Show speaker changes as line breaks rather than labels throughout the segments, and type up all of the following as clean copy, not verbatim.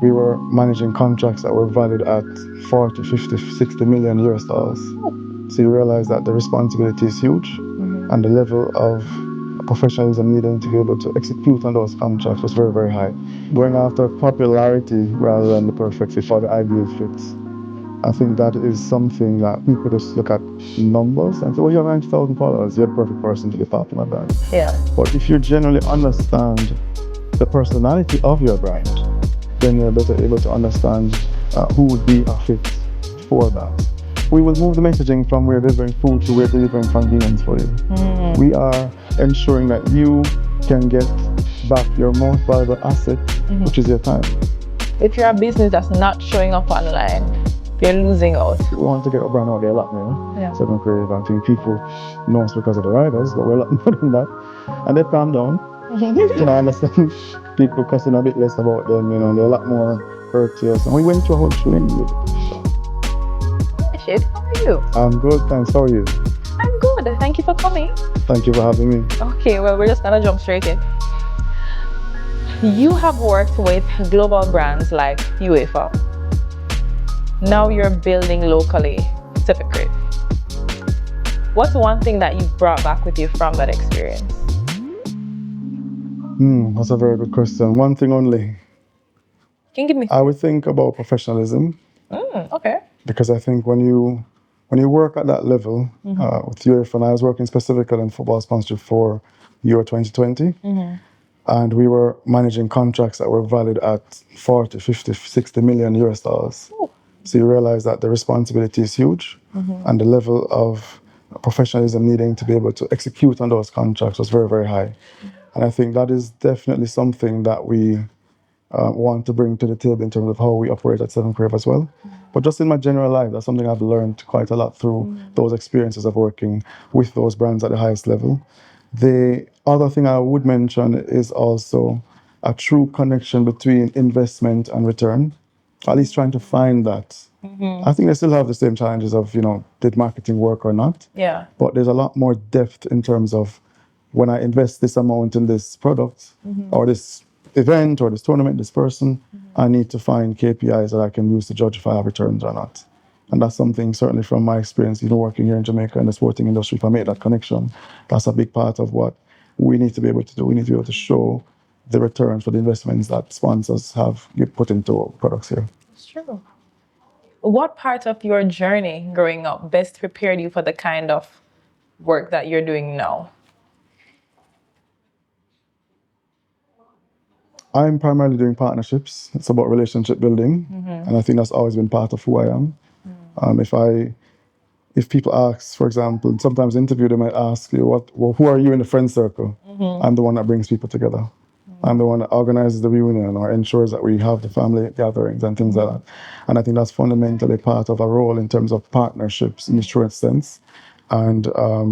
We were managing contracts that were valued at 40, 50, 60 million US dollars. So you realize that the responsibility is huge, and the level of professionalism needed to be able to execute on those contracts was very, very high. Going after popularity rather than the perfect fit or the ideal fit. I think that is something that people just look at numbers and say, well, you have 90,000 followers, you're the perfect person to be talking about that.
Yeah.
But if you generally understand the personality of your brand, then you're better able to understand who would be a fit for that. We will move the messaging from we're delivering food to we're delivering convenience for you. We are ensuring that you can get back your most valuable asset, which is your time.
If you're a business that's not showing up online, you're losing out.
We want to get our brand out there a lot more.
Yeah.
Seven Creative, I think people know us because of the riders, but we're a lot more than that. And they've calmed down. I understand people cussing a bit less about them, they're a lot more courteous. And we went through a whole training with it.
Rashid, how are you?
I'm good, thanks. How are you?
I'm good. Thank you for coming.
Thank you for having me.
Okay, well, we're just gonna jump straight in. You have worked with global brands like UEFA. Now you're building locally, Pacific. What's one thing that you've brought back with you from that experience?
That's a very good question. One thing only.
Can you give me?
I would think about professionalism.
Okay.
Because I think when you work at that level with UEFA, and I was working specifically in football sponsorship for Euro 2020, and we were managing contracts that were valued at 40, 50, 60 million US dollars. So you realize that the responsibility is huge, and the level of professionalism needing to be able to execute on those contracts was very, very high. And I think that is definitely something that we want to bring to the table in terms of how we operate at Seven Crave as well. But just in my general life, that's something I've learned quite a lot through those experiences of working with those brands at the highest level. The other thing I would mention is also a true connection between investment and return, at least trying to find that. I think they still have the same challenges of, did marketing work or not?
Yeah.
But there's a lot more depth in terms of when I invest this amount in this product or this event or this tournament, this person, I need to find KPIs that I can use to judge if I have returns or not. And that's something certainly from my experience, working here in Jamaica in the sporting industry, if I make that connection, that's a big part of what we need to be able to do. We need to be able to show the returns for the investments that sponsors have put into products here.
It's true. What part of your journey growing up best prepared you for the kind of work that you're doing now?
I'm primarily doing partnerships. It's about relationship building, and I think that's always been part of who I am. If people ask, for example, sometimes interview, they might ask you, who are you in the friend circle? I'm the one that brings people together. I'm the one that organizes the reunion or ensures that we have the family gatherings and things like that. And I think that's fundamentally part of a role in terms of partnerships in the truest sense, and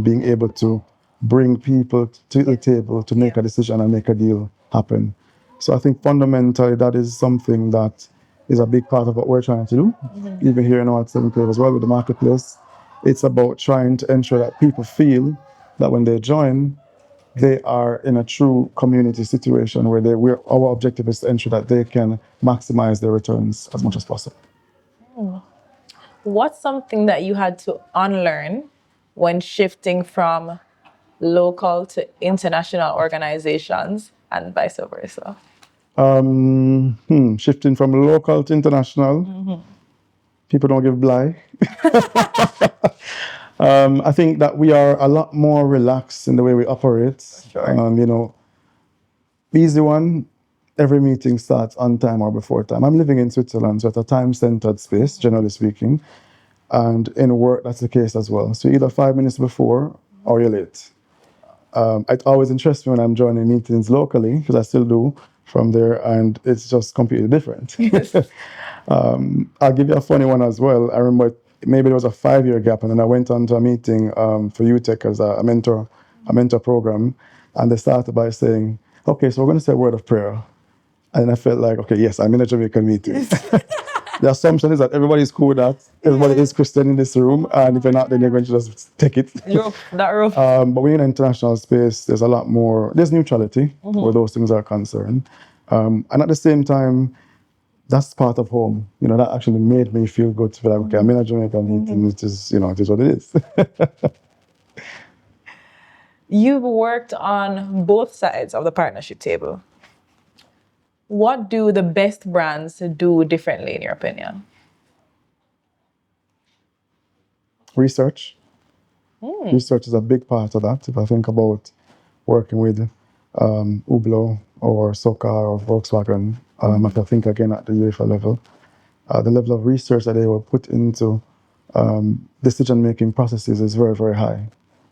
being able to bring people to the table to make a decision and make a deal happen. So I think fundamentally that is something that is a big part of what we're trying to do. Even here in our Seven Club as well with the marketplace, it's about trying to ensure that people feel that when they join, they are in a true community situation where our objective is to ensure that they can maximize their returns as much as possible.
What's something that you had to unlearn when shifting from local to international organizations and vice versa?
Shifting from local to international, people don't give bly. I think that we are a lot more relaxed in the way we operate.
Sure.
Easy one, every meeting starts on time or before time. I'm living in Switzerland, so it's a time-centered space, generally speaking. And in work, that's the case as well. So either 5 minutes before or you're late. It always interests me when I'm joining meetings locally, because I still do from there, and it's just completely different. I'll give you a funny one as well. I remember maybe there was a 5-year gap, and then I went on to a meeting for UTech as a mentor program, and they started by saying, okay, so we're going to say a word of prayer. And I felt like, okay, yes, I'm in a Jamaican meeting. The assumption is that everybody's cool with that. Everybody is Christian in this room, and if you're not, then you're going to just take it.
Rough.
But we're in an international space. There's a lot more. There's neutrality where those things are concerned, and at the same time, that's part of home. You know, that actually made me feel good to feel like, okay, I'm in a Jamaican eating, it is, you know, it is what it is.
You've worked on both sides of the partnership table. What do the best brands do differently, in your opinion?
Research. Research is a big part of that. If I think about working with Ublo or Soka or Volkswagen, if I think again at the UEFA level, the level of research that they will put into decision-making processes is very, very high.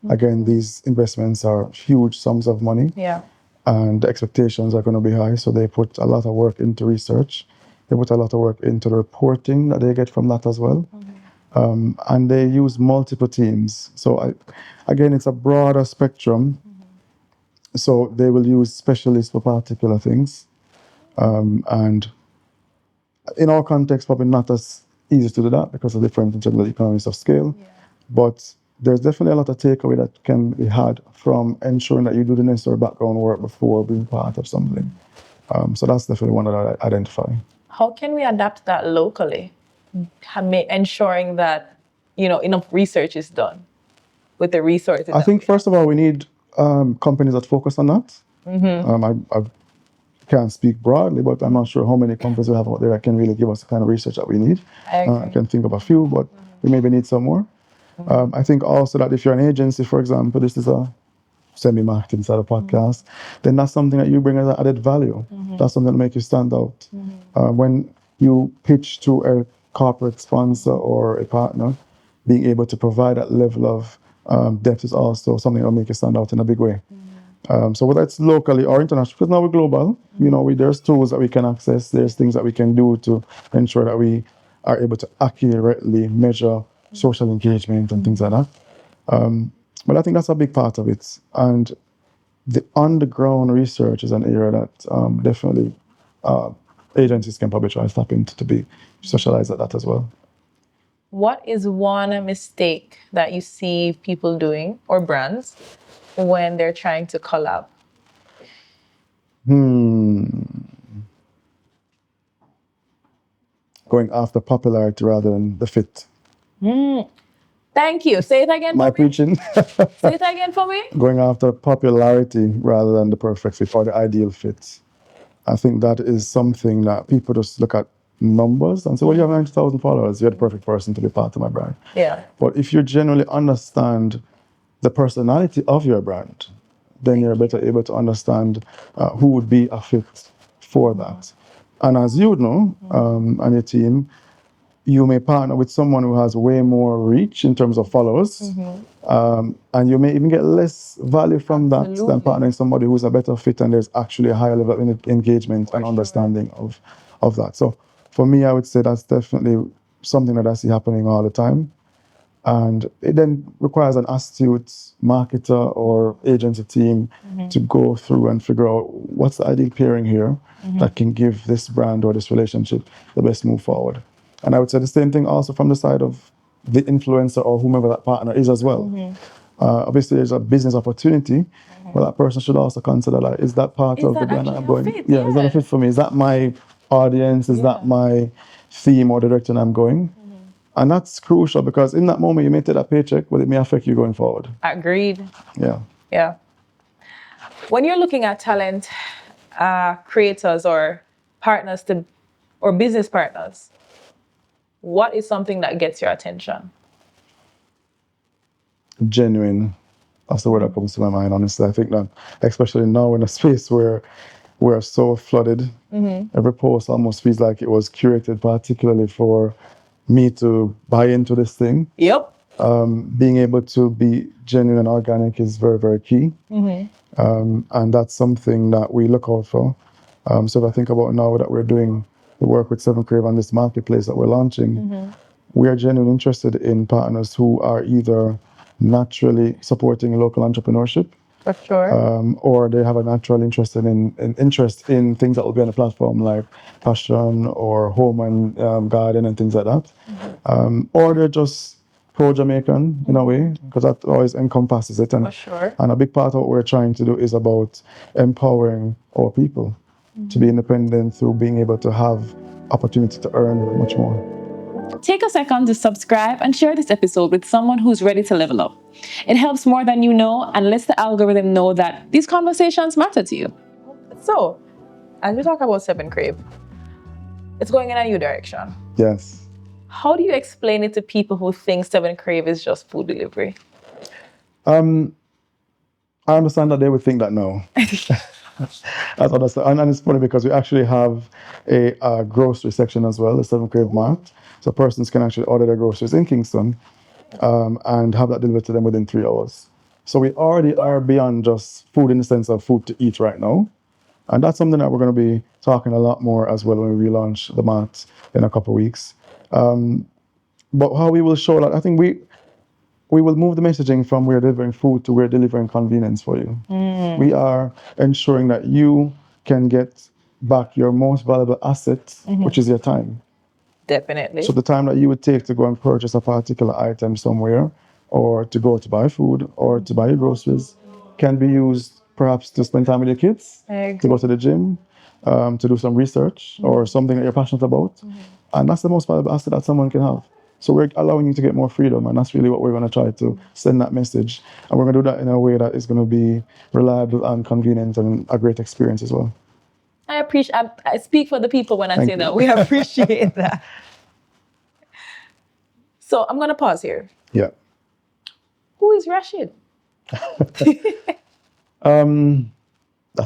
Again, these investments are huge sums of money,
Yeah.
and the expectations are going to be high. So they put a lot of work into research. They put a lot of work into the reporting that they get from that as well. And they use multiple teams. So again, it's a broader spectrum. So they will use specialists for particular things. And in our context, probably not as easy to do that because of different in terms of economies of scale.
Yeah.
But there's definitely a lot of takeaway that can be had from ensuring that you do the necessary background work before being part of something. So that's definitely one that I identify.
How can we adapt that locally? Ensuring that, you know, enough research is done with the resources.
I think, first of all, we need companies that focus on that. I can't speak broadly, but I'm not sure how many companies we have out there that can really give us the kind of research that we need. I can think of a few, but we maybe need some more. I think also that if you're an agency, for example, this is a semi-marketing side of podcast, then that's something that you bring as an added value. That's something that makes you stand out. When you pitch to a corporate sponsor or a partner, being able to provide that level of depth is also something that will make you stand out in a big way. So whether it's locally or international, because now we're global, you know, there's tools that we can access, there's things that we can do to ensure that we are able to accurately measure social engagement and things like that. But I think that's a big part of it. And the underground research is an area that definitely agencies can probably try to tap into to be socialized at that as well.
What is one mistake that you see people doing or brands when they're trying to collab?
Going after popularity rather than the fit.
Thank you. Say it again
My
for me.
preaching.
Say it again for me.
Going after popularity rather than the perfect fit or the ideal fit. I think that is something that people just look at numbers and say, well, you have 90,000 followers, you're the perfect person to be part of my brand.
Yeah.
But if you genuinely understand the personality of your brand, then you're better able to understand who would be a fit for that. And as you know, and your team, you may partner with someone who has way more reach in terms of followers, and you may even get less value from that than partnering somebody who's a better fit and there's actually a higher level of engagement and understanding of that. So for me, I would say that's definitely something that I see happening all the time. And it then requires an astute marketer or agency team to go through and figure out what's the ideal pairing here that can give this brand or this relationship the best move forward. And I would say the same thing also from the side of the influencer or whomever that partner is as well. Obviously, there's a business opportunity, but that person should also consider, like, is that part of the brand that I'm going? Is that a fit for me? Is that my audience? Is that my theme or direction I'm going? And that's crucial because in that moment you may take that paycheck, but it may affect you going forward.
Agreed.
Yeah.
Yeah. When you're looking at talent, creators or partners or business partners, what is something that gets your attention?
Genuine. That's the word that comes to my mind, honestly. I think that, especially now in a space where we're so flooded, every post almost feels like it was curated particularly for me to buy into this thing.
Yep.
Being able to be genuine and organic is very, very key. And that's something that we look out for. So if I think about now that we're doing the work with Seven Crave on this marketplace that we're launching, we are genuinely interested in partners who are either naturally supporting local entrepreneurship,
For sure.
or they have a natural interest in things that will be on the platform, like fashion or home and garden and things like that. Or they're just pro-Jamaican in a way, because that always encompasses it.
For sure.
And a big part of what we're trying to do is about empowering our people to be independent through being able to have opportunity to earn much more.
Take a second to subscribe and share this episode with someone who's ready to level up. It helps more than you know and lets the algorithm know that these conversations matter to you. So, as we talk about Seven Crave, it's going in a new direction.
Yes.
How do you explain it to people who think Seven Crave is just food delivery?
I understand that they would think that no. That's understand. And it's funny because we actually have a grocery section as well, the Seven Crave Mart. So persons can actually order their groceries in Kingston and have that delivered to them within 3 hours. So we already are beyond just food in the sense of food to eat right now. And that's something that we're going to be talking a lot more as well when we relaunch the mart in a couple of weeks. But how we will show that, I think we will move the messaging from we're delivering food to we're delivering convenience for you. We are ensuring that you can get back your most valuable asset, which is your time.
Definitely.
So the time that you would take to go and purchase a particular item somewhere, or to go to buy food, or to buy your groceries, can be used perhaps to spend time with your kids, to go to the gym, to do some research, or something that you're passionate about. And that's the most valuable asset that someone can have. So we're allowing you to get more freedom, and that's really what we're going to try to send that message. And we're going to do that in a way that is going to be reliable and convenient and a great experience as well.
I speak for the people when I say that. We appreciate that. So I'm going to pause here.
Yeah.
Who is Rashid?
That's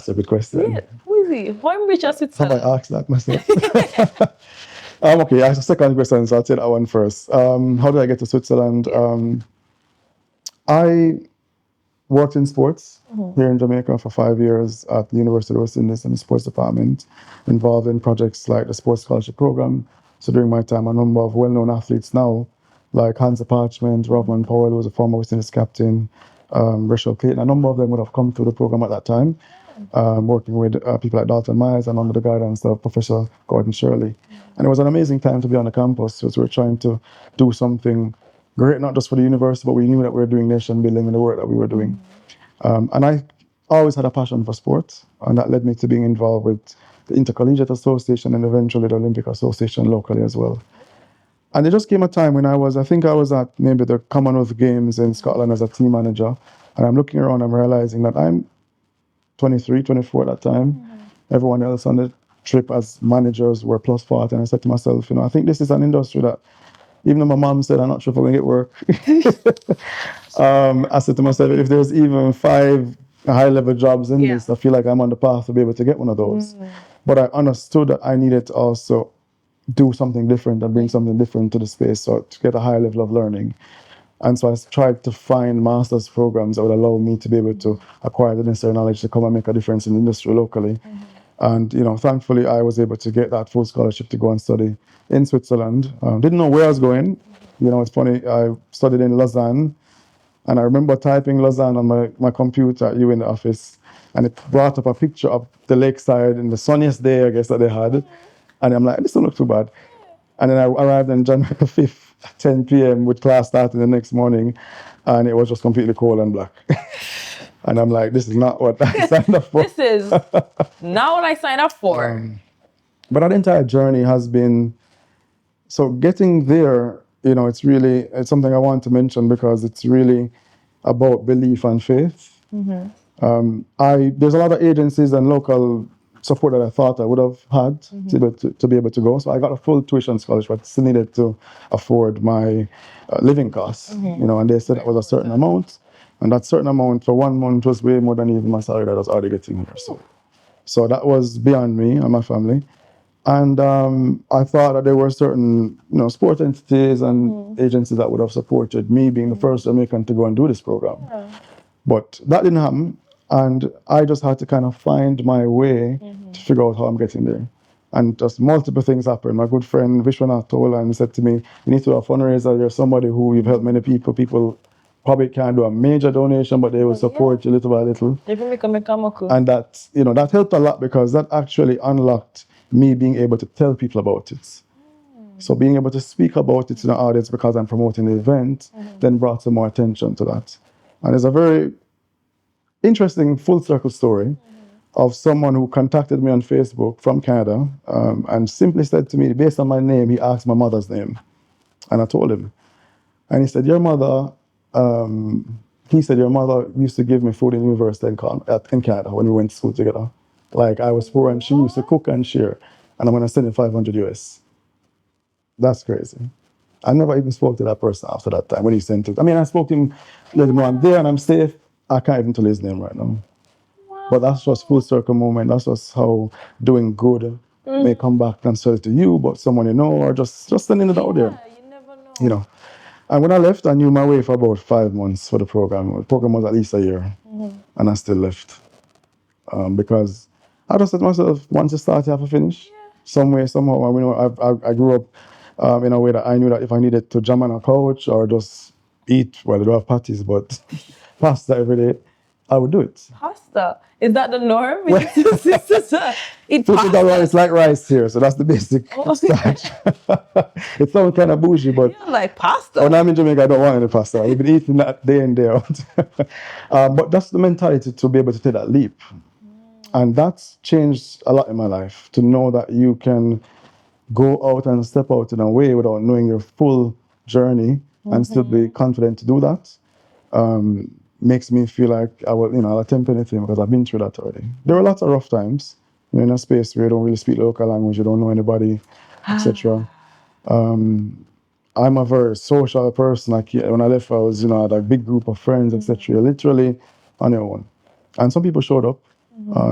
a good question.
Yeah. Who is he? Why am I just with
Have I asked that myself? Okay, ask the second question, so I'll take that one first. How did I get to Switzerland? I worked in sports here in Jamaica for 5 years at the University of the West Indies in the sports department, involved in projects like the sports scholarship program. So during my time, a number of well-known athletes now, like Hansa Parchment, Robman Powell, who was a former West Indies captain, Rashid Clayton, a number of them would have come through the program at that time, working with people like Dalton Myers and under the guidance of Professor Gordon Shirley. And it was an amazing time to be on the campus because we were trying to do something great, not just for the university, but we knew that we were doing nation building in the work that we were doing. And I always had a passion for sports, and that led me to being involved with the Intercollegiate Association and eventually the Olympic Association locally as well. And there just came a time when I think I was at maybe the Commonwealth Games in Scotland as a team manager, and I'm looking around and realizing that I'm 23, 24 at that time. Everyone else on the trip as managers were plus 40, and I said to myself, I think this is an industry that, even though my mom said I'm not sure if I'm going to get work, I said to myself, if there's even 5 high-level jobs in this, I feel like I'm on the path to be able to get one of those. But I understood that I needed to also do something different and bring something different to the space, so to get a higher level of learning. And so I tried to find master's programs that would allow me to be able to acquire the necessary knowledge to come and make a difference in the industry locally. And, thankfully, I was able to get that full scholarship to go and study in Switzerland. Didn't know where I was going. It's funny, I studied in Lausanne, and I remember typing Lausanne on my computer at you in the office, and it brought up a picture of the lakeside in the sunniest day, I guess, that they had. And I'm like, this don't look too bad. And then I arrived on January 5th, 10 p.m. with class starting the next morning, and it was just completely cold and black. And I'm like, this is not what I signed up for.
This is not what I signed up for.
But that entire journey has been, so getting there, it's something I want to mention because it's really about belief and faith. There's a lot of agencies and local support that I thought I would have had to be able to go. So I got a full tuition scholarship, but still needed to afford my living costs, and they said that was a certain amount. And that certain amount for 1 month was way more than even my salary that I was already getting here. So that was beyond me and my family. And I thought that there were certain, sport entities and agencies that would have supported me being the first Jamaican to go and do this program. But that didn't happen. And I just had to kind of find my way to figure out how I'm getting there. And just multiple things happened. My good friend Vishwanath told and said to me, you need to do a fundraiser. There's somebody who you've helped many people. People probably can't do a major donation, but they will support you little by little. And that, that helped a lot because that actually unlocked me being able to tell people about it. So being able to speak about it to the audience because I'm promoting the event then brought some more attention to that. And it's a very interesting full circle story of someone who contacted me on Facebook from Canada and simply said to me, based on my name, he asked my mother's name. And I told him. And he said, your mother, your mother used to give me food in university in Canada when we went to school together. Like I was poor and she used to cook and share. And I'm going to send him 500 US. That's crazy. I never even spoke to that person after that time when he sent it. I mean, I spoke to him, let him know I'm there and I'm safe. I can't even tell his name right now. But that's just full circle moment. That's just how doing good may come back and sell it to you, but someone you know, or just sending it out there.
You never know.
You know. And when I left, I knew my way for about 5 months for the program. The program was at least a year, and I still left because I just said to myself, once you start, you have to finish. Some way, somehow. I mean, I grew up in a way that I knew that if I needed to jam on a couch or just eat, well, they don't have parties, but pasta every day, I would do it.
Pasta. Is that the norm? Eat
Food
pasta.
rice like rice here, so that's the basic starch. It sounds kind of bougie, but
Like pasta.
when I'm in Jamaica, I don't want any pasta. I've been eating that day in, day out. But that's the mentality to be able to take that leap. And that's changed a lot in my life, to know that you can go out and step out in a way without knowing your full journey and still be confident to do that. Makes me feel like I'll attempt anything because I've been through that already. There were lots of rough times. You're in a space where you don't really speak local language, you don't know anybody, etc. I'm a very social person. Like when I left, I was, I had a big group of friends, etc. Literally on your own. And some people showed up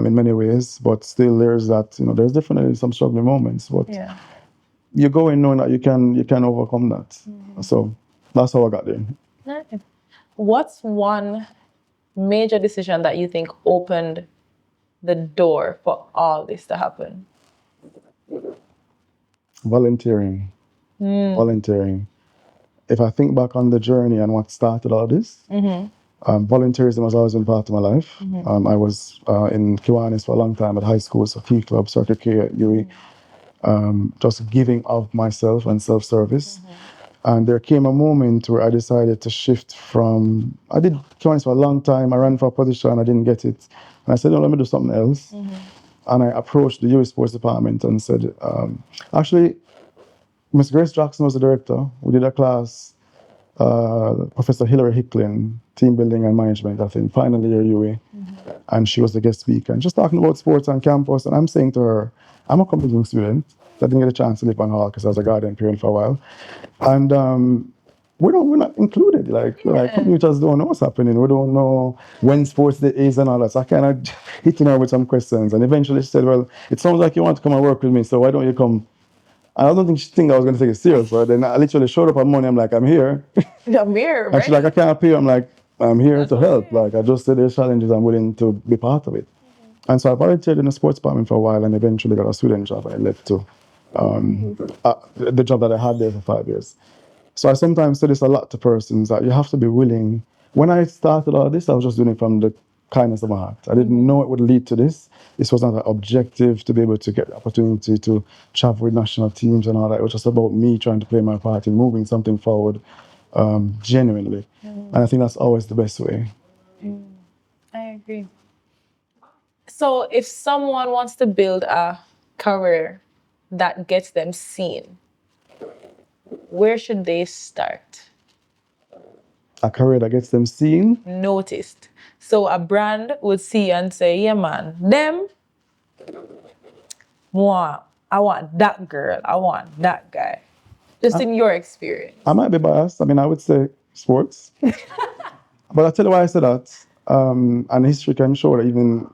in many ways, but still there's that, there's definitely some struggling moments. But you go in knowing that you can overcome that. So that's how I got there.
Nice. What's one major decision that you think opened the door for all this to happen?
Volunteering. Volunteering. If I think back on the journey and what started all this, volunteerism has always been part of my life. I was in Kiwanis for a long time at high school, so Key Club, Circle K at UE, just giving of myself and self-service. And there came a moment where I decided to shift from, I did Kiwanis for a long time, I ran for a position, I didn't get it. And I said, no, let me do something else. And I approached the US Sports Department and said, actually, Miss Grace Jackson was the director. We did a class, Professor Hilary Hicklin, team building and management, I think, final year UA. And she was the guest speaker. And just talking about sports on campus. And I'm saying to her, I'm a computing student. I didn't get a chance to live on Hall because I was a guardian parent for a while. And we're not included. Like computers don't know what's happening. We don't know when sports day is and all that. So I kind of hit her with some questions. And eventually she said, well, it sounds like you want to come and work with me, so why don't you come? I don't think she think I was going to take it serious, but then I literally showed up on Monday. I'm like, I'm here.
I'm here, right?
And she's like, I can't pay you. I'm like, I'm here to help. Like, I just said there's challenges. I'm willing to be part of it. And so I volunteered in the sports department for a while and eventually got a student job. I left to the job that I had there for 5 years. So I sometimes say this a lot to persons that you have to be willing. When I started all this, I was just doing it from the kindness of my heart. I didn't know it would lead to this. This was not an objective to be able to get the opportunity to travel with national teams and all that. It was just about me trying to play my part in moving something forward genuinely. And I think that's always the best way.
I agree. So if someone wants to build a career that gets them seen, where should they start?
A career that gets them seen?
Noticed. So a brand would see and say, yeah, man, I want that girl, I want that guy. Just in your experience.
I might be biased. I mean, I would say sports. But I'll tell you why I say that. And history can show that even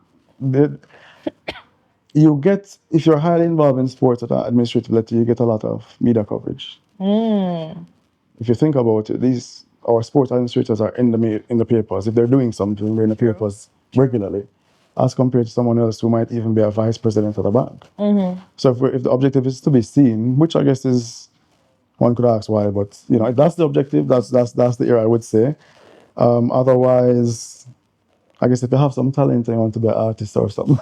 you get, if you're highly involved in sports at an administrative level, you get a lot of media coverage. If you think about it, our sports administrators are in the papers. If they're doing something, they're in the papers regularly, as compared to someone else who might even be a vice president at a bank. So if the objective is to be seen, which I guess is, one could ask why, but if that's the objective, that's the area I would say. Otherwise, I guess if you have some talent and you want to be an artist or something.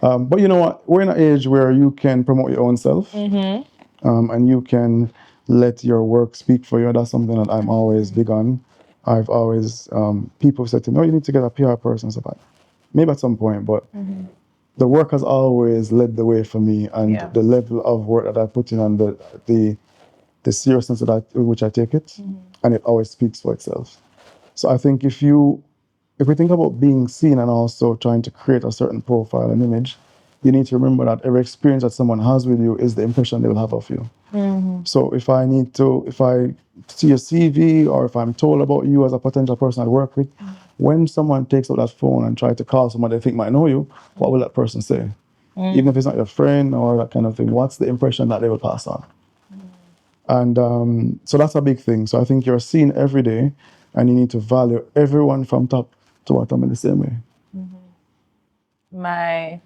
But you know what? We're in an age where you can promote your own self, and you can let your work speak for you. That's something that I'm always big on. I've always, people said to me, oh, you need to get a PR person. So maybe at some point, but the work has always led the way for me, and the level of work that I put in and the seriousness that with which I take it, and it always speaks for itself. So I think if we think about being seen and also trying to create a certain profile and image, you need to remember that every experience that someone has with you is the impression they will have of you. So if I see a CV, or if I'm told about you as a potential person I work with, when someone takes out that phone and tries to call someone they think might know you, what will that person say? Even if it's not your friend or that kind of thing, what's the impression that they will pass on? And so that's a big thing. So I think you're seen every day, and you need to value everyone from top to bottom in the same way.
My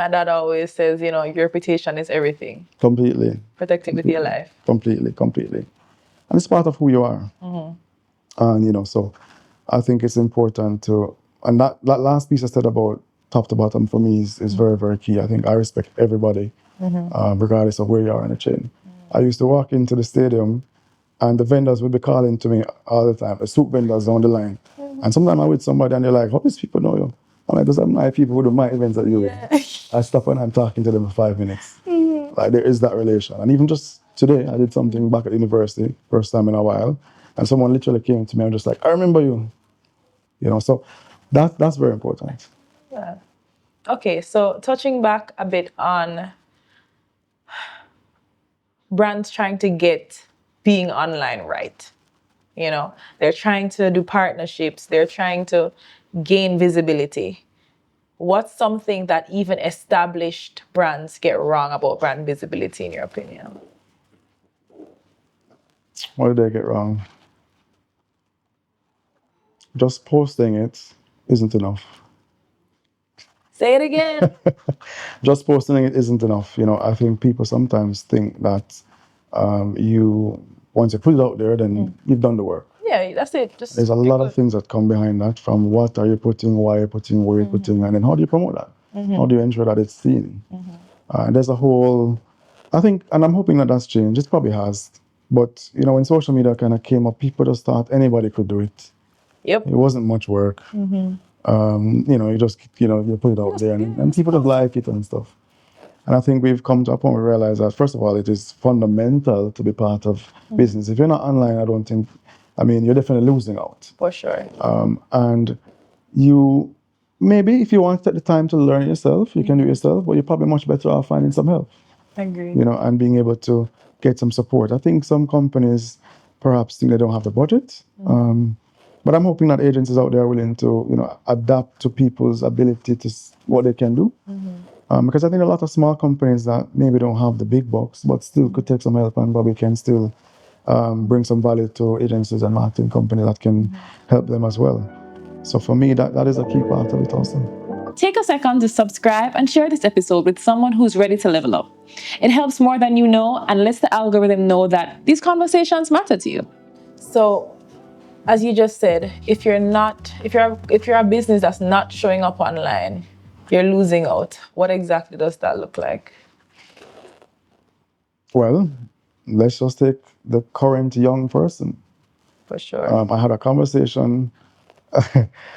dad always says, you know, your reputation is everything.
Completely.
Protect it with your life.
Completely. And it's part of who you are. And, you know, so I think it's important to, and that last piece I said about top to bottom for me is very, very key. I think I respect everybody, regardless of where you are in the chain. I used to walk into the stadium, and the vendors would be calling to me all the time, the soup vendors down the line. And sometimes I'm with somebody and they're like, how these people know you? I'm like, those are my people who do my events at UA. I stop and I'm talking to them for 5 minutes. Like, there is that relation. And even just today, I did something back at university, first time in a while, and someone literally came to me and just like, I remember you. You know, so that's very important.
Yeah. Okay, so touching back a bit on brands trying to get being online right. You know, they're trying to do partnerships, they're trying to gain visibility. What's something that even established brands get wrong about brand visibility, in your opinion?
What did they get wrong? Just posting it isn't enough.
Say it again.
Just posting it isn't enough. You know, I think people sometimes think that once you put it out there, then you've done the work.
Yeah, that's it.
There's a lot of things that come behind that, from what are you putting, why are you putting, where are you putting, and then how do you promote that? How do you ensure that it's seen? There's a whole, I think, and I'm hoping that that's changed. It probably has. But, you know, when social media kind of came up, people just thought anybody could do it.
Yep.
It wasn't much work. You know, you put it out there, and people just like it and stuff. And I think we've come to a point where we realize that, first of all, it is fundamental to be part of business. If you're not online, you're definitely losing out.
For sure.
And you, maybe if you want to take the time to learn it yourself, you can do it yourself, but you're probably much better off finding some help.
I agree.
You know, and being able to get some support. I think some companies perhaps think they don't have the budget. But I'm hoping that agencies out there are willing to, you know, adapt to people's ability to what they can do. Because I think a lot of small companies that maybe don't have the big bucks, but still could take some help, and probably can still bring some value to agencies and marketing companies that can help them as well. So for me, that is a key part of it also.
Take a second to subscribe and share this episode with someone who's ready to level up. It helps more than you know, and lets the algorithm know that these conversations matter to you. So, as you just said, if you're a business that's not showing up online, you're losing out. What exactly does that look like?
Well, let's just take the current young person.
For sure.
I had a conversation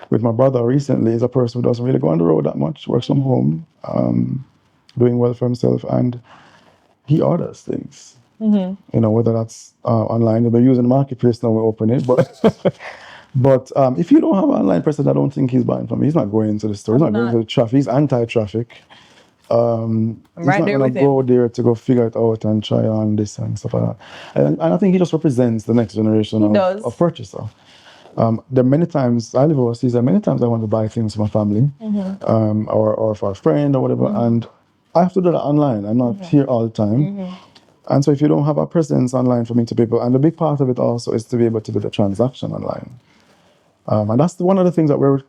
with my brother recently. He's a person who doesn't really go on the road that much, works from home, doing well for himself, and he orders things. You know, whether that's online, we're using the marketplace now, we open it, but if you don't have an online person, I don't think he's buying from me. He's not going into the store. He's not going into the traffic. He's anti-traffic. He's not going to go there to go figure it out and try on this and stuff like that. And I think he just represents the next generation of purchaser. There are many times, I live overseas, there are many times I want to buy things for my family, or for a friend or whatever, and I have to do that online. I'm not here all the time. And so if you don't have a presence online for me to people, and the big part of it also is to be able to do the transaction online. And that's one of the things that we're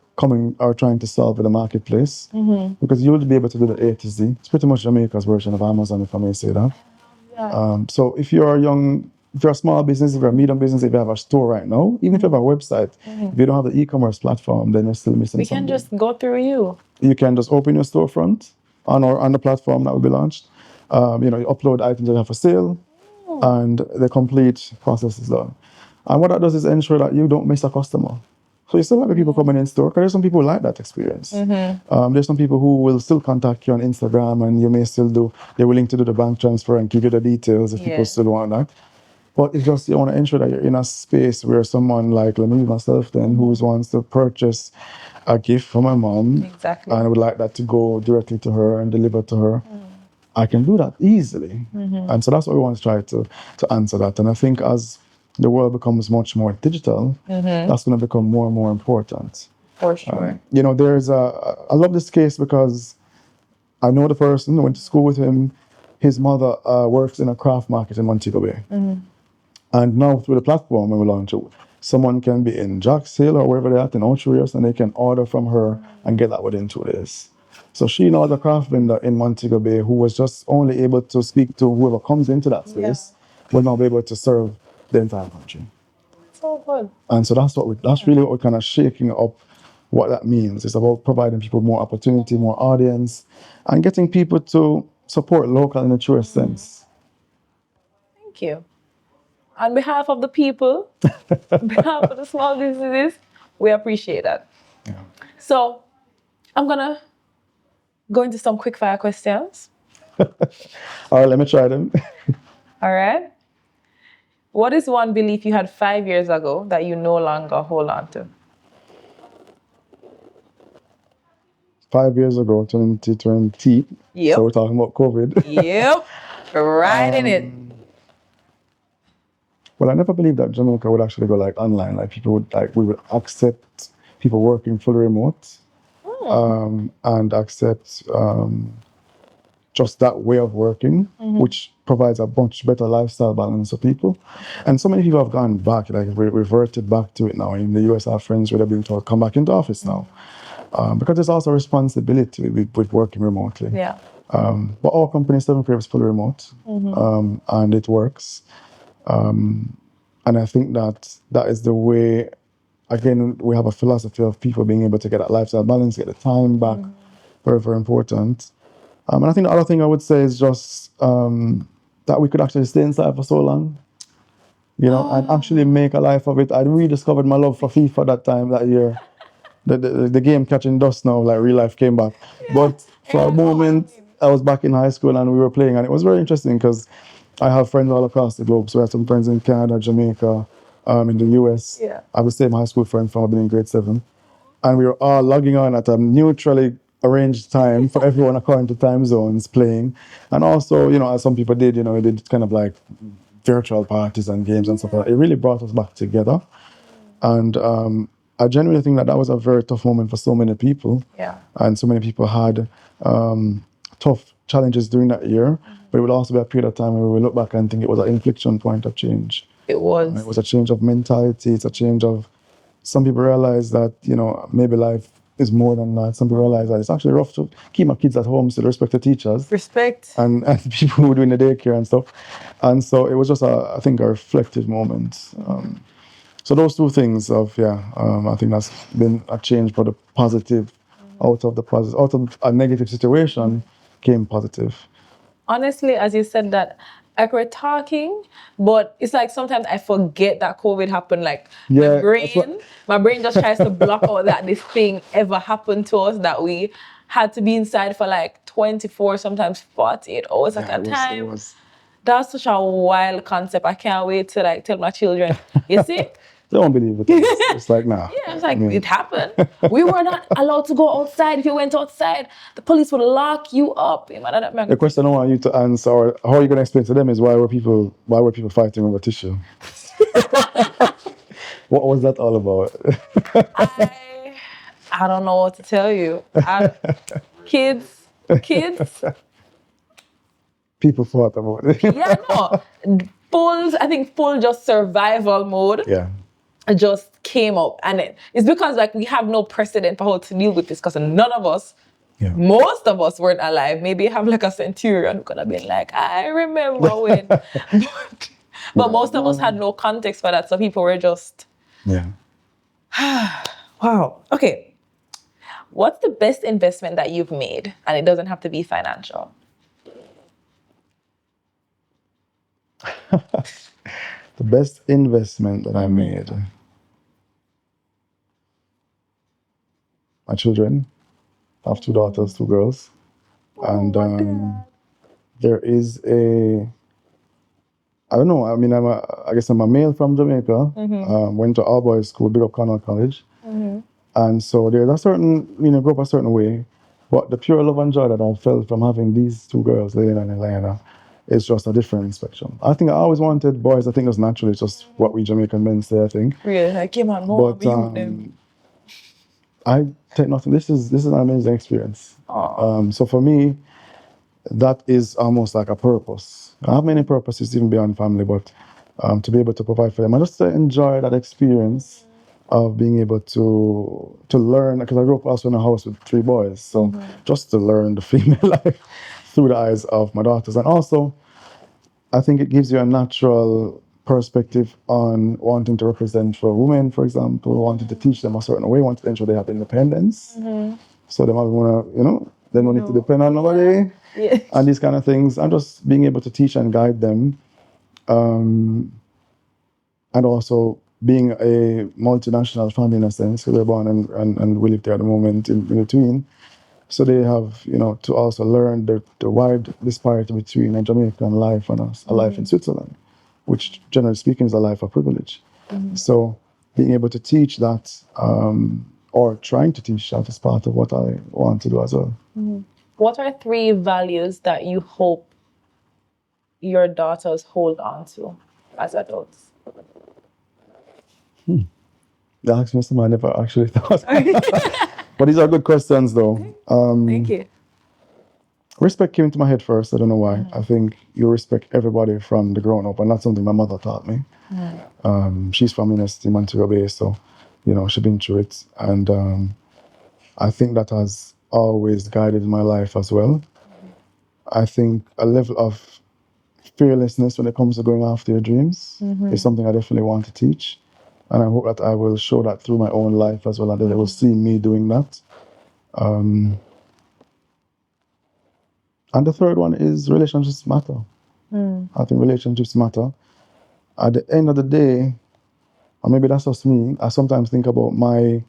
trying to solve with the marketplace, because you will be able to do the A to Z. It's pretty much Jamaica's version of Amazon, if I may say that. Yeah. So if you're a small business, if you're a medium business, if you have a store right now, even if you have a website, if you don't have the e-commerce platform, then you're still missing something.
We can just go through you.
You can just open your storefront on the platform that will be launched. You upload items that you have for sale, and the complete process is done. And what that does is ensure that you don't miss a customer. So you still have people coming in store, because there's some people who like that experience. There's some people who will still contact you on Instagram, and you may still they're willing to do the bank transfer and give you the details if people still want that. But it's just, you want to ensure that you're in a space where someone like, let me use myself then, who wants to purchase a gift for my mom,
Exactly.
and I would like that to go directly to her and deliver to her. I can do that easily. And so that's what we want to try to answer that. And I think as the world becomes much more digital, that's going to become more and more important.
For sure.
You know, I love this case because I know the person, I went to school with him. His mother works in a craft market in Montego Bay. And now through the platform when we launch it, someone can be in Jack's Hill or wherever they're at in Ocherius, and they can order from her and get that within 2 days. So she knows a craft vendor in Montego Bay who was just only able to speak to whoever comes into that space, will now be able to serve the entire country.
So good.
And so that's really what we're kind of shaking up what that means. It's about providing people more opportunity, more audience, and getting people to support local in the truest sense.
Thank you. On behalf of the people, on behalf of the small businesses, we appreciate that.
Yeah.
So I'm going to go into some quick fire questions.
All right, let me try them.
All right. What is one belief you had 5 years ago that you no longer hold on to?
5 years ago, 2020.
Yep.
So we're talking about COVID.
Yep. Right in it.
Well, I never believed that Jamaica would actually go like online. Like we would accept people working fully remote, and accept just that way of working, which provides a much better lifestyle balance for people. And so many people have gone back, like reverted back to it now. In the US, our friends would have been told, come back into office now. Because there's also responsibility with working remotely.
Yeah.
But our company, 7 Crave, is fully remote, and it works. And I think that is the way, again, we have a philosophy of people being able to get that lifestyle balance, get the time back, very, very important. And I think the other thing I would say is just that we could actually stay inside for so long, you know, and actually make a life of it. I rediscovered my love for FIFA that year. The game catching dust now, like real life came back. But for a moment, I was back in high school and we were playing, and it was very interesting because I have friends all across the globe. So I have some friends in Canada, Jamaica, in the US.
Yeah.
I have the same high school friend from I've been in grade 7. And we were all logging on at a neutrally arranged time for everyone according to time zones playing. And also, you know, as some people did, you know, we did kind of like virtual parties and games and stuff like that. It really brought us back together. And I genuinely think that was a very tough moment for so many people.
Yeah.
And so many people had tough challenges during that year. But it would also be a period of time where we look back and think it was an inflection point of change.
It was.
It was a change of mentality. It's a change of, some people realize that, you know, maybe life is more than that. Some people realize that it's actually rough to keep my kids at home, still respect the teachers.
Respect.
And people who do in the daycare and stuff. And so it was just, I think, a reflective moment. So those two things I think that's been a change for the positive. Out of a negative situation came positive.
Honestly, as you said that, like we're talking, but it's like sometimes I forget that COVID happened. Like
Yeah,
my brain just tries to block out that this thing ever happened to us, that we had to be inside for like 24, sometimes 48 hours at a time. That's such a wild concept. I can't wait to like tell my children, you see?
They don't believe it. It's like, nah.
Yeah, it's like, it happened. We were not allowed to go outside. If you went outside, the police would lock you up.
The question I want you to answer, or how are you going to explain to them, is why were people fighting over tissue? What was that all about?
I don't know what to tell you. Kids.
People fought about it.
Yeah, no. Full just survival mode.
Yeah.
Just came up, and it's because like we have no precedent for how to deal with this, because none of us, most of us weren't alive. Maybe you have like a centurion who could have been like, I remember when. but most of us had no context for that, so people were just wow. Okay, what's the best investment that you've made? And it doesn't have to be financial.
The best investment that I made. my children. I have two daughters, two girls. And there is I don't know, I mean, I guess I'm a male from Jamaica. Went to all boys school, big up Cornell College. And so there's a certain, grew up a certain way. But the pure love and joy that I felt from having these two girls, Lena and Elena, is just a different spectrum. I think I always wanted boys. I think it was naturally just what we Jamaican men say, I think.
Really, I came on more.
But I take nothing. This is an amazing experience. So for me, that is almost like a purpose. I have many purposes even beyond family, but to be able to provide for them, and just to enjoy that experience of being able to learn, because I grew up also in a house with three boys, so just to learn the female life through the eyes of my daughters. And also, I think it gives you a natural perspective on wanting to represent for women, for example, wanting to teach them a certain way, wanting to ensure they have independence. So they might want to, they don't need to depend on nobody, and these kind of things. And just being able to teach and guide them. And also being a multinational family in a sense, because they're born and we live there at the moment in between. So they have, to also learn the wide disparity between a Jamaican life and a life in Switzerland, which generally speaking is a life of privilege. So being able to teach that, or trying to teach that, is part of what I want to do as well.
What are 3 values that you hope your daughters hold on to as adults?
That asked me something I never actually thought. But these are good questions, though.
Thank you.
Respect came into my head first. I don't know why. I think you respect everybody from the grown up, and that's something my mother taught me. She's from Montego Bay, so she's been through it, and I think that has always guided my life as well. I think a level of fearlessness when it comes to going after your dreams is something I definitely want to teach. And I hope that I will show that through my own life as well, and that they will see me doing that. And the third one is relationships matter. I think relationships matter. At the end of the day, or maybe that's just me, I sometimes think about my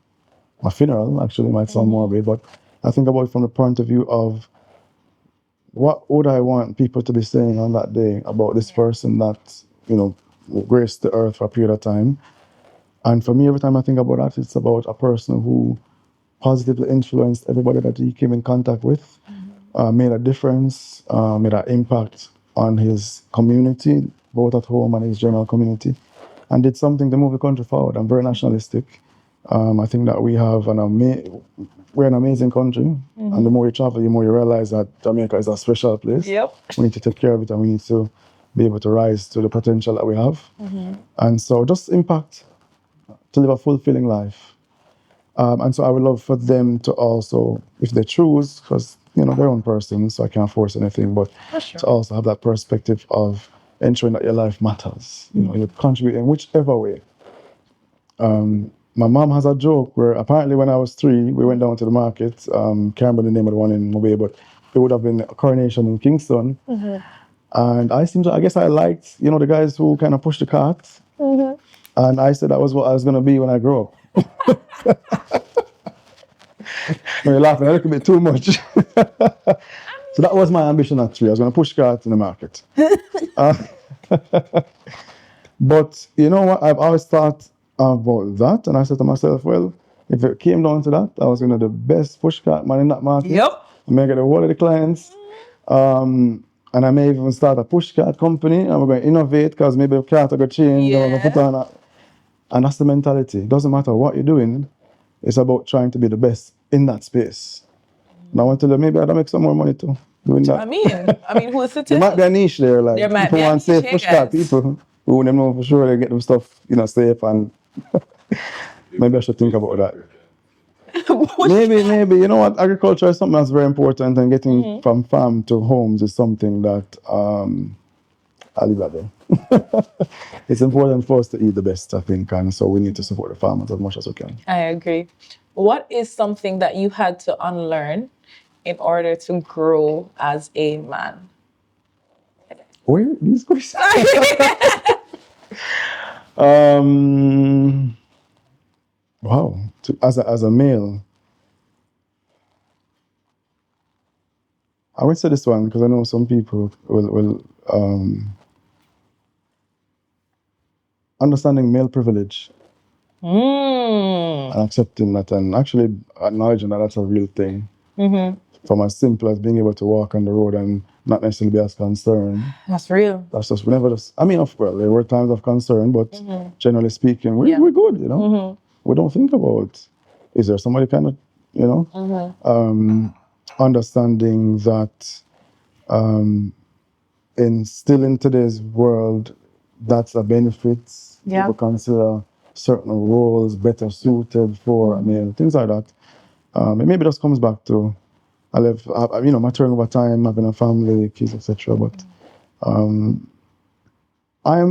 funeral, actually, might sound morbid, but I think about it from the point of view of what would I want people to be saying on that day about this person that, graced the earth for a period of time. And for me, every time I think about that, it's about a person who positively influenced everybody that he came in contact with, made a difference, made an impact on his community, both at home and his general community, and did something to move the country forward. I'm very nationalistic. I think that we're an amazing country, and the more you travel, the more you realize that Jamaica is a special place. We need to take care of it, and we need to be able to rise to the potential that we have. And so just impact, to live a fulfilling life. And so I would love for them to also, if they choose, because they're their own person, so I can't force anything, but to also have that perspective of ensuring that your life matters. You contribute in whichever way. My mom has a joke where apparently when I was 3, we went down to the market. Can't remember the name of the one in Mobile, but it would have been a coronation in Kingston. And I guess I liked, the guys who kind of push the carts. And I said that was what I was going to be when I grow up. You're laughing a little bit too much. So that was my ambition at 3. I was going to push carts in the market. But you know what? I've always thought about that. And I said to myself, well, if it came down to that, I was going to be the best push cart man in that market. I may get a whole of the clients. And I may even start a push cart company, and we're going to innovate, because maybe the cart will go change, and we're going to put on and that's the mentality. It doesn't matter what you're doing, it's about trying to be the best in that space. And I want to tell you, maybe I'd make some more money too doing that.
I mean, who's to tell?
There might be a niche there, like
there might
people
be
want safe push cart people who want them know for sure they get them stuff, safe, and maybe I should think about that. maybe, you know what, agriculture is something that's very important, and getting from farm to homes is something that I'll leave that there. It's important for us to eat the best, I think, and so we need to support the farmers as much as we can.
I agree. What is something that you had to unlearn in order to grow as a man?
Where are these questions? Wow. As a male, I would say this one because I know some people will understanding male privilege and accepting that and actually acknowledging that that's a real thing. From as simple as being able to walk on the road and not necessarily be as concerned.
That's real.
That's just, we never just, I mean, of course, there were times of concern, but generally speaking, we're good, you know? We don't think about, is there somebody kind of, you know? Understanding that still in today's world, that's a benefit. People consider certain roles better suited for a male, things like that. And maybe this comes back to you know, maturing over time, having a family, kids, etc. But I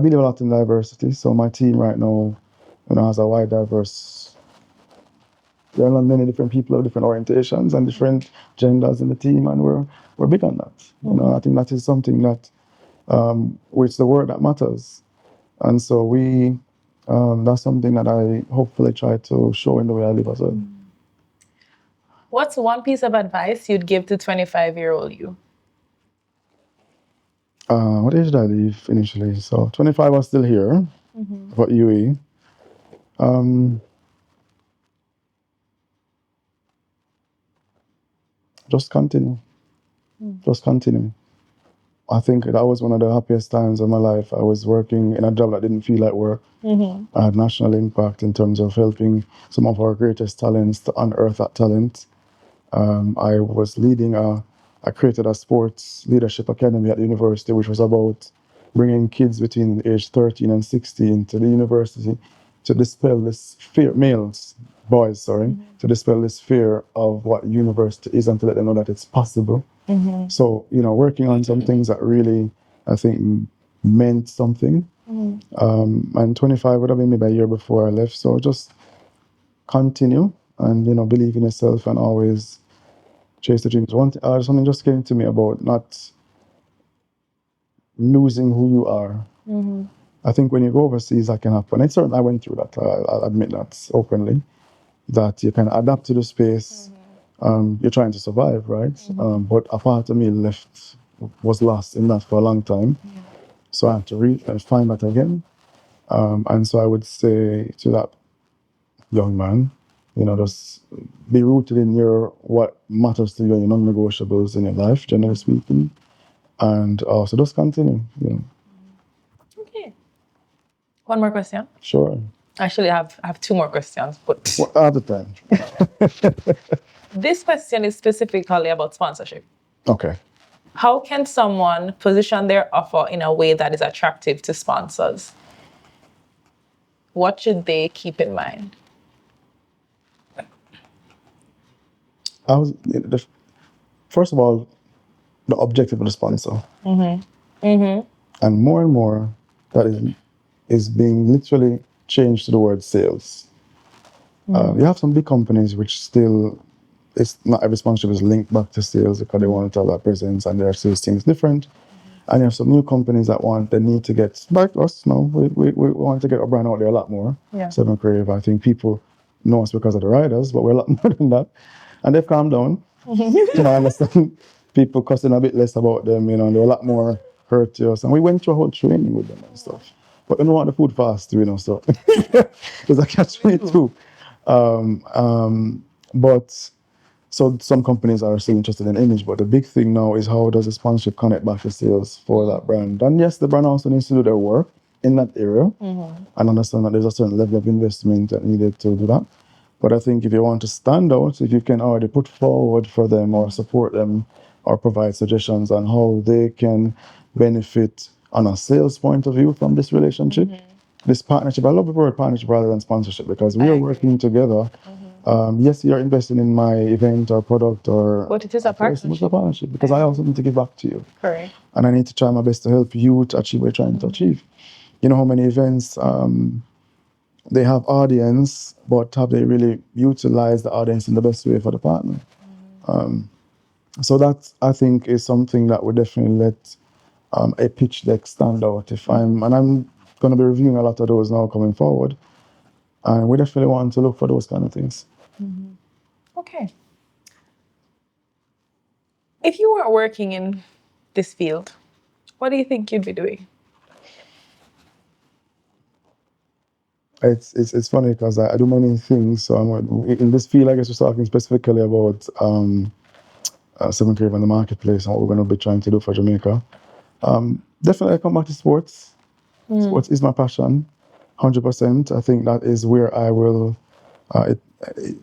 believe a lot in diversity. So my team right now, you know, has a wide diverse. There are many different people of different orientations and different genders in the team, and we're big on that. You know, I think that is something that which the word that matters, and so we that's something that I hopefully try to show in the way I live as well.
What's one piece of advice you'd give to 25-year-old you?
What age did I leave initially? So 25, I was still here for UE. Just continue. Just continue. I think that was one of the happiest times of my life. I was working in a job that didn't feel like work. I had national impact in terms of helping some of our greatest talents to unearth that talent. I was I created a sports leadership academy at the university, which was about bringing kids between age 13 and 16 to the university to dispel this fear, to dispel this fear of what university is and to let them know that it's possible. So, you know, working on some things that really, I think, meant something. And 25 would have been maybe a year before I left. So just continue and, you know, believe in yourself and always chase the dreams. Something just came to me about not losing who you are. I think when you go overseas, that can happen. And certainly I went through that. I'll admit that openly, that you can adapt to the space. You're trying to survive, right? But a part of me was lost in that for a long time. So I had to find that again. And so I would say to that young man, you know, just be rooted in what matters to you and your non-negotiables in your life, generally speaking. And also just continue, you know.
Okay. One more question?
Sure.
Actually, I have two more questions, but...
What are the time?
This question is specifically about sponsorship.
Okay.
How can someone position their offer in a way that is attractive to sponsors? What should they keep in mind?
First of all, the objective of the sponsor. And more, that is being literally changed to the word sales. You have some big companies which still, not every sponsorship is linked back to sales because they want to have that presence and their sales team is different. And you have some new companies that they need to get, like us, no, we want to get our brand out there a lot more. Seven Creative, I think people know us because of the riders, but we're a lot more than that. And they've calmed down. You know, I understand people cussing a bit less about them, you know, and they're a lot more courteous. And we went through a whole training with them and stuff. But they don't want the food fast, you know, so it's a catch-22. But so some companies are still interested in image, but the big thing now is how does the sponsorship connect back to sales for that brand? And yes, the brand also needs to do their work in that area and understand that there's a certain level of investment that needed to do that. But I think if you want to stand out, if you can already put forward for them or support them or provide suggestions on how they can benefit on a sales point of view from this relationship, this partnership, I love the word partnership rather than sponsorship because we are working together. Yes, you're investing in my event or product
But it is a partnership.
It's a partnership because I also need to give back to you.
Correct.
And I need to try my best to help you to achieve what you're trying to achieve. You know how many events they have audience, but have they really utilized the audience in the best way for the partner? So that, I think, is something that would definitely let a pitch deck stand out. I'm going to be reviewing a lot of those now coming forward. And we definitely want to look for those kind of things.
Okay. If you weren't working in this field, what do you think you'd be doing?
It's funny because I do many things. So in this field, I guess we're talking specifically about Seven Cave and the marketplace and what we're going to be trying to do for Jamaica. Definitely, I come back to sports. Sports is my passion, 100%. I think that is where I will.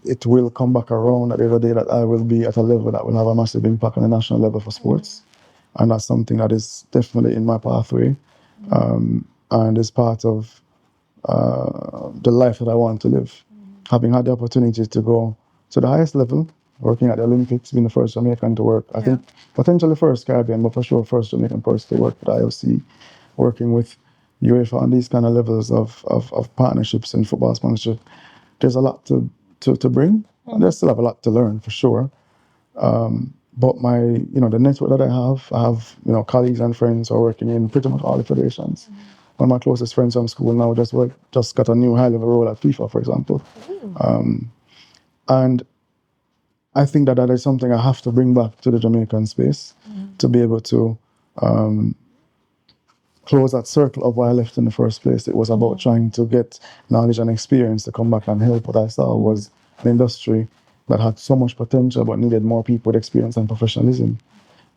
It will come back around at the other day that I will be at a level that will have a massive impact on the national level for sports, and that's something that is definitely in my pathway, and is part of the life that I want to live. Having had the opportunity to go to the highest level, working at the Olympics, being the first Jamaican to work, I think potentially first Caribbean, but for sure first Jamaican person to work with IOC, working with UEFA on these kind of levels of partnerships and football sponsorship. There's a lot to bring, and there's still have a lot to learn for sure. But the network that I have, colleagues and friends who are working in pretty much all the federations. One of my closest friends from school now just got a new high-level role at FIFA, for example. And I think that is something I have to bring back to the Jamaican space to be able to close that circle of why I left in the first place. It was about trying to get knowledge and experience to come back and help. What I saw was an industry that had so much potential but needed more people with experience and professionalism.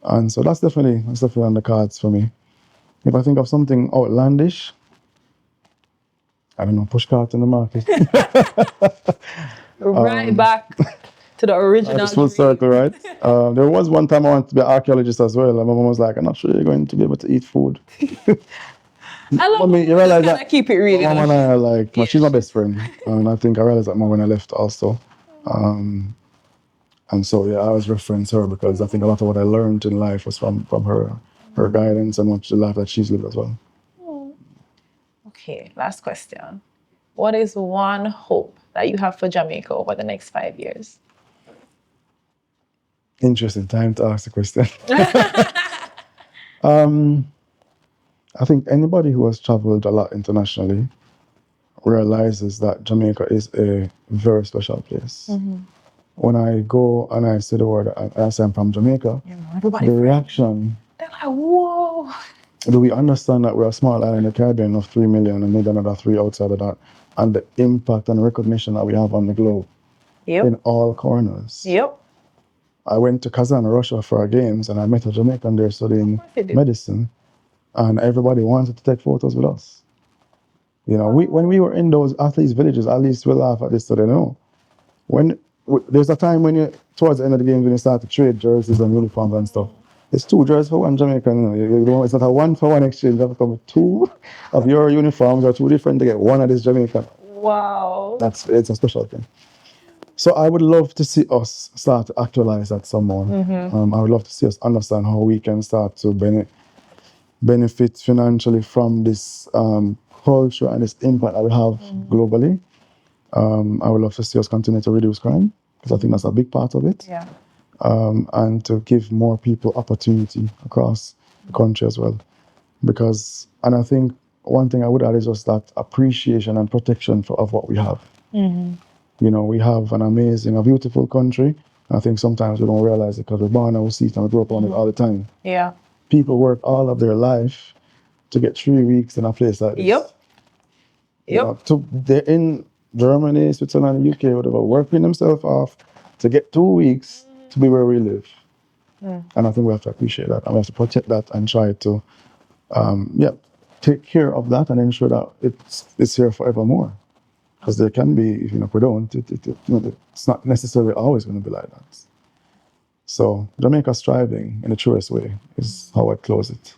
And so that's definitely on the cards for me. If I think of something outlandish, I don't know, push cart in the market.
Right back to the original.
It's full circle, right? There was one time I wanted to be an archaeologist as well, and my mom was like, "I'm not sure you're going to be able to eat food."
I love
you realize that
keep it real.
Mom and I are like, she's my best friend, and I think I realized that more when I left also. And so I always reference her because I think a lot of what I learned in life was from her guidance and much the life that she's lived as well.
Okay, last question. What is one hope that you have for Jamaica over the next 5 years?
Interesting time to ask the question. I think anybody who has traveled a lot internationally realizes that Jamaica is a very special place. When I go and I say the word, I say I'm from Jamaica, the reaction,
they're like, whoa.
Do we understand that we're a small island in the Caribbean of 3 million and maybe another 3 outside of that, and the impact and recognition that we have on the globe in all corners? I went to Kazan, Russia for our games, and I met a Jamaican there studying medicine, and everybody wanted to take photos with us. When we were in those athletes' villages, at least we laugh at this, so they know. There's a time when towards the end of the games, when you start to trade jerseys and uniforms and stuff, it's 2 jerseys for 1 Jamaican. It's not a 1-for-1 exchange. You have to come with 2 of your uniforms or 2 different to get 1 of this Jamaican.
Wow.
It's a special thing. So I would love to see us start to actualize that some more. I would love to see us understand how we can start to benefit financially from this culture and this impact that we have globally. I would love to see us continue to reduce crime, because I think that's a big part of it. And to give more people opportunity across the country as well. And I think one thing I would add is just that appreciation and protection of what we have. We have a beautiful country. I think sometimes we don't realize it because we're born and we see it and we grow up on it all the time. People work all of their life to get 3 weeks in a place like this. They're in Germany, Switzerland, UK, whatever, working themselves off to get 2 weeks to be where we live. And I think we have to appreciate that, and we have to protect that and try to take care of that and ensure that it's here forevermore. Because there can be, if we don't, it's not necessarily always going to be like that. So Jamaica striving in the truest way is how I'd close it.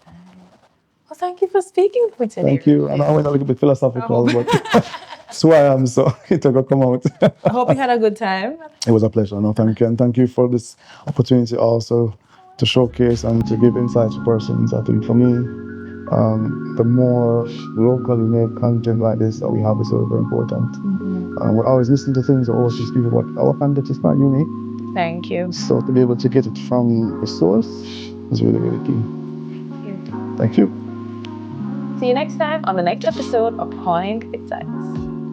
Well, thank you for speaking with me today.
Thank you. And I went a little bit philosophical, but that's who I am, so it will come out.
I hope you had a good time.
It was a pleasure. No, thank you. And thank you for this opportunity also to showcase and to give insights to persons. I think for me, the more locally made content like this that we have is very, very important. We're always listening to things that overseas people, but our content is quite unique.
Thank you.
So to be able to get it from the source is really, really key. Thank you.
See you next time on the next episode of Koined Insights.